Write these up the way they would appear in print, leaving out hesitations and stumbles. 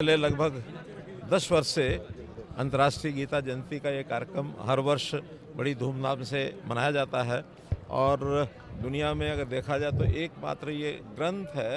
पिछले लगभग 10 वर्ष से अंतर्राष्ट्रीय गीता जयंती का ये कार्यक्रम हर वर्ष बड़ी धूमधाम से मनाया जाता है और दुनिया में अगर देखा जाए तो एकमात्र ये ग्रंथ है,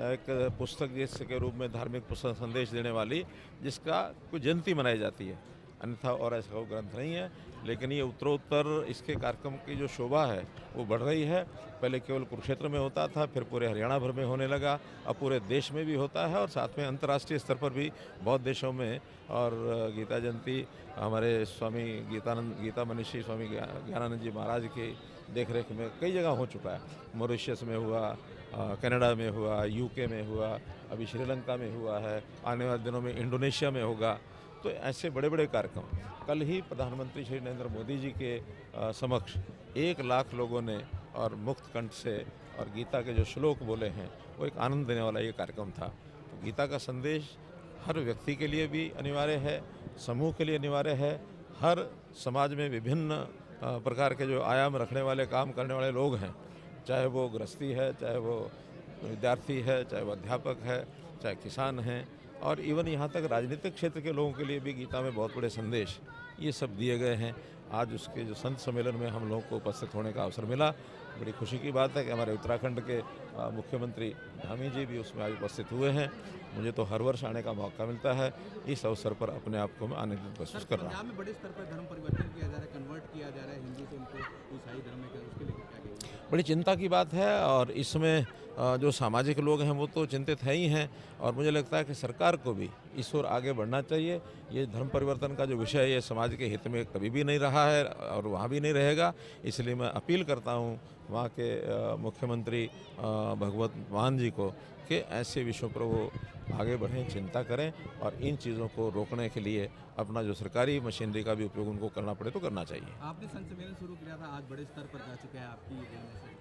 एक पुस्तक जिसके रूप में धार्मिक पुस्तक संदेश देने वाली, जिसका कोई जयंती मनाई जाती है। अन्यथा और ऐसा कोई ग्रंथ नहीं है। लेकिन ये उत्तरोत्तर इसके कार्यक्रम की जो शोभा है वो बढ़ रही है। पहले केवल कुरुक्षेत्र में होता था, फिर पूरे हरियाणा भर में होने लगा, अब पूरे देश में भी होता है और साथ में अंतर्राष्ट्रीय स्तर पर भी बहुत देशों में। और गीता जयंती हमारे स्वामी गीता मनीषी स्वामी ज्ञानानंद जी महाराज की देखरेख में कई जगह हो चुका है। मॉरिशस में हुआ, कनाडा में हुआ, यूके में हुआ, अभी श्रीलंका में हुआ है, आने वाले दिनों में इंडोनेशिया में होगा। तो ऐसे बड़े बड़े कार्यक्रम, कल ही प्रधानमंत्री श्री नरेंद्र मोदी जी के समक्ष 1 लाख लोगों ने और मुक्त कंठ से और गीता के जो श्लोक बोले हैं वो एक आनंद देने वाला ये कार्यक्रम था। तो गीता का संदेश हर व्यक्ति के लिए भी अनिवार्य है, समूह के लिए अनिवार्य है। हर समाज में विभिन्न प्रकार के जो आयाम रखने वाले, काम करने वाले लोग हैं, चाहे वो गृहस्थी है, चाहे वो विद्यार्थी है, चाहे वो अध्यापक है, चाहे किसान हैं, और इवन यहाँ तक राजनीतिक क्षेत्र के लोगों के लिए भी गीता में बहुत बड़े संदेश ये सब दिए गए हैं। आज उसके जो संत सम्मेलन में हम लोगों को उपस्थित होने का अवसर मिला। बड़ी खुशी की बात है कि हमारे उत्तराखंड के मुख्यमंत्री धामी जी भी उसमें आज उपस्थित हुए हैं। मुझे तो हर वर्ष आने का मौका मिलता है। इस अवसर पर अपने आप को मैं आनंदित महसूस कर रहा हूँ। पंजाब में बड़े स्तर पर धर्म परिवर्तन किया जा रहा है, कन्वर्ट किया जा रहा है हिंदू से उनको ईसाई धर्म में, उसके लिए क्या कहेंगे? बड़ी चिंता की बात है और इसमें जो सामाजिक लोग हैं वो तो चिंतित है ही हैं, और मुझे लगता है कि सरकार को भी इस ओर आगे बढ़ना चाहिए। ये धर्म परिवर्तन का जो विषय है ये समाज के हित में कभी भी नहीं रहा है और वहाँ भी नहीं रहेगा। इसलिए मैं अपील करता हूँ वहाँ के मुख्यमंत्री भगवत मान जी को कि ऐसे विषयों पर वो आगे बढ़ें, चिंता करें और इन चीज़ों को रोकने के लिए अपना जो सरकारी मशीनरी का भी उपयोग उनको करना पड़े तो करना चाहिए। आपने संत सम्मेलन शुरू किया था, आज बड़े स्तर पर जा चुका है आपकी ये देन है।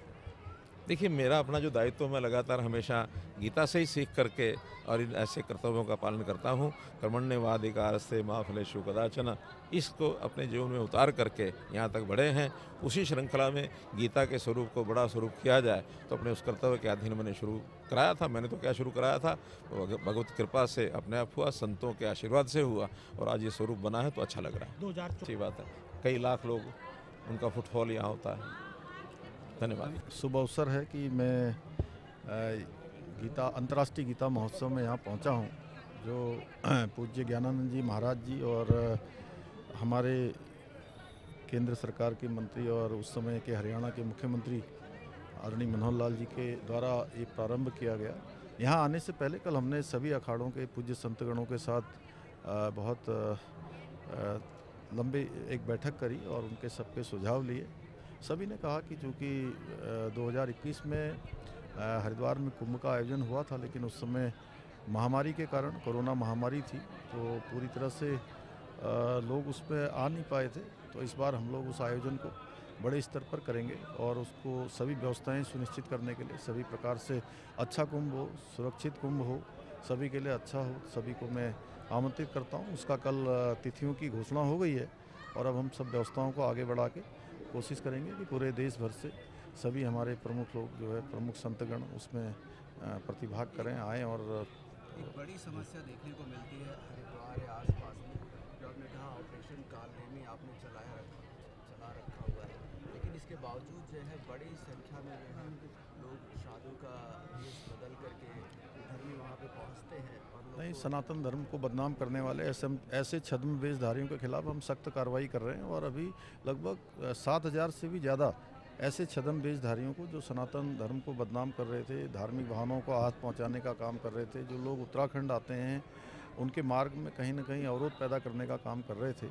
देखिए, मेरा अपना जो दायित्व मैं लगातार हमेशा गीता से ही सीख करके और इन ऐसे कर्तव्यों का पालन करता हूँ। कर्मण्येवाधिकारस्ते मा फलेषु कदाचन, इसको अपने जीवन में उतार करके यहाँ तक बढ़े हैं। उसी श्रृंखला में गीता के स्वरूप को बड़ा स्वरूप किया जाए तो अपने उस कर्तव्य के अधीन मैंने शुरू कराया था। मैंने तो क्या शुरू कराया था, भगवत कृपा से अपने आप हुआ, संतों के आशीर्वाद से हुआ और आज ये स्वरूप बना है तो अच्छा लग रहा है। 2000 अच्छी बात है, कई लाख लोग उनका फुटफॉल यहाँ होता है। धन्यवाद। शुभ अवसर है कि मैं गीता अंतर्राष्ट्रीय गीता महोत्सव में यहाँ पहुँचा हूँ, जो पूज्य ज्ञानानंद जी महाराज जी और हमारे केंद्र सरकार के मंत्री और उस समय के हरियाणा के मुख्यमंत्री आदरणीय मनोहर लाल जी के द्वारा ये प्रारंभ किया गया। यहाँ आने से पहले कल हमने सभी अखाड़ों के पूज्य संतगणों के साथ बहुत लंबी एक बैठक करी और उनके सबके सुझाव लिए। सभी ने कहा कि चूँकि 2021 में हरिद्वार में कुंभ का आयोजन हुआ था, लेकिन उस समय महामारी के कारण, कोरोना महामारी थी, तो पूरी तरह से लोग उस पर आ नहीं पाए थे। तो इस बार हम लोग उस आयोजन को बड़े स्तर पर करेंगे और उसको सभी व्यवस्थाएं सुनिश्चित करने के लिए सभी प्रकार से अच्छा कुंभ हो, सुरक्षित कुंभ हो, सभी के लिए अच्छा हो, सभी को मैं आमंत्रित करता हूँ। उसका कल तिथियों की घोषणा हो गई है और अब हम सब व्यवस्थाओं को आगे बढ़ा के कोशिश करेंगे कि पूरे देश भर से सभी हमारे प्रमुख लोग जो है, प्रमुख संतगण उसमें प्रतिभाग करें, आएँ। और एक बड़ी समस्या देखने को मिलती है हरिद्वार या आसपास में, जो आपने कहा ऑपरेशन कालनेमी आपने चला रखा हुआ है, लेकिन इसके बावजूद जो है बड़ी संख्या में जो है लोग साधु का वेश बदल करके धर्मी वहाँ पे पहुँचते हैं। और नहीं, सनातन धर्म को बदनाम करने वाले ऐसे छद्म वेशधारियों के खिलाफ हम सख्त कार्रवाई कर रहे हैं और अभी लगभग 7,000 से भी ज़्यादा ऐसे छद्म वेशधारियों को जो सनातन धर्म को बदनाम कर रहे थे, धार्मिक भावनाओं को आहत पहुंचाने का काम कर रहे थे, जो लोग उत्तराखंड आते हैं उनके मार्ग में कहीं ना कहीं अवरोध पैदा करने का काम कर रहे थे,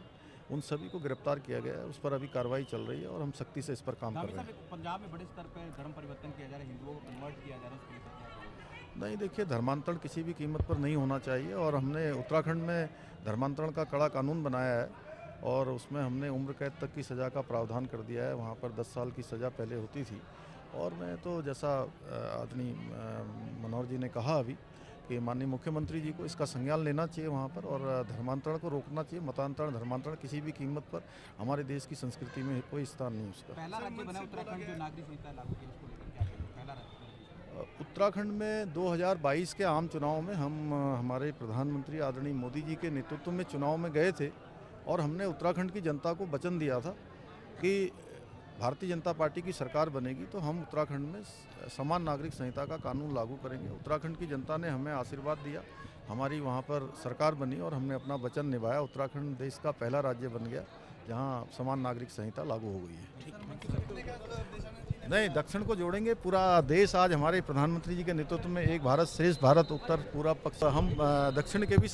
उन सभी को गिरफ्तार किया गया है। उस पर अभी कार्रवाई चल रही है और हम सख्ती से इस पर काम कर रहे हैं। पंजाब में बड़े स्तर पर धर्म परिवर्तन किया जा रहा है, हिंदुओं को कन्वर्ट किया जा रहा है, नहीं, देखिए, धर्मांतरण किसी भी कीमत पर नहीं होना चाहिए और हमने उत्तराखंड में धर्मांतरण का कड़ा कानून बनाया है और उसमें हमने उम्र कैद तक की सज़ा का प्रावधान कर दिया है। वहाँ पर 10 साल की सज़ा पहले होती थी और मैं तो जैसा आदरणीय मनोहर जी ने कहा अभी कि माननीय मुख्यमंत्री जी को इसका संज्ञान लेना चाहिए वहाँ पर और धर्मांतरण को रोकना चाहिए। मतांतरण, धर्मांतरण किसी भी कीमत पर हमारे देश की संस्कृति में कोई स्थान नहीं उसका। पहला राज्य बना उत्तराखंड जो नागरिक संहिता लागू की, उसको लेकर क्या कहेंगे? पहला राज्य उत्तराखंड में 2022 के आम चुनाव में हम हमारे प्रधानमंत्री आदरणीय मोदी जी के नेतृत्व में चुनाव में गए थे और हमने उत्तराखंड की जनता को वचन दिया था कि भारतीय जनता पार्टी की सरकार बनेगी तो हम उत्तराखंड में समान नागरिक संहिता का कानून लागू करेंगे। उत्तराखंड की जनता ने हमें आशीर्वाद दिया, हमारी वहाँ पर सरकार बनी और हमने अपना वचन निभाया। उत्तराखंड देश का पहला राज्य बन गया जहाँ समान नागरिक संहिता लागू हो गई है। नहीं, दक्षिण को जोड़ेंगे, पूरा देश आज हमारे प्रधानमंत्री जी के नेतृत्व में एक भारत श्रेष्ठ भारत उत्तर पूरा पक्ष, हम दक्षिण के भी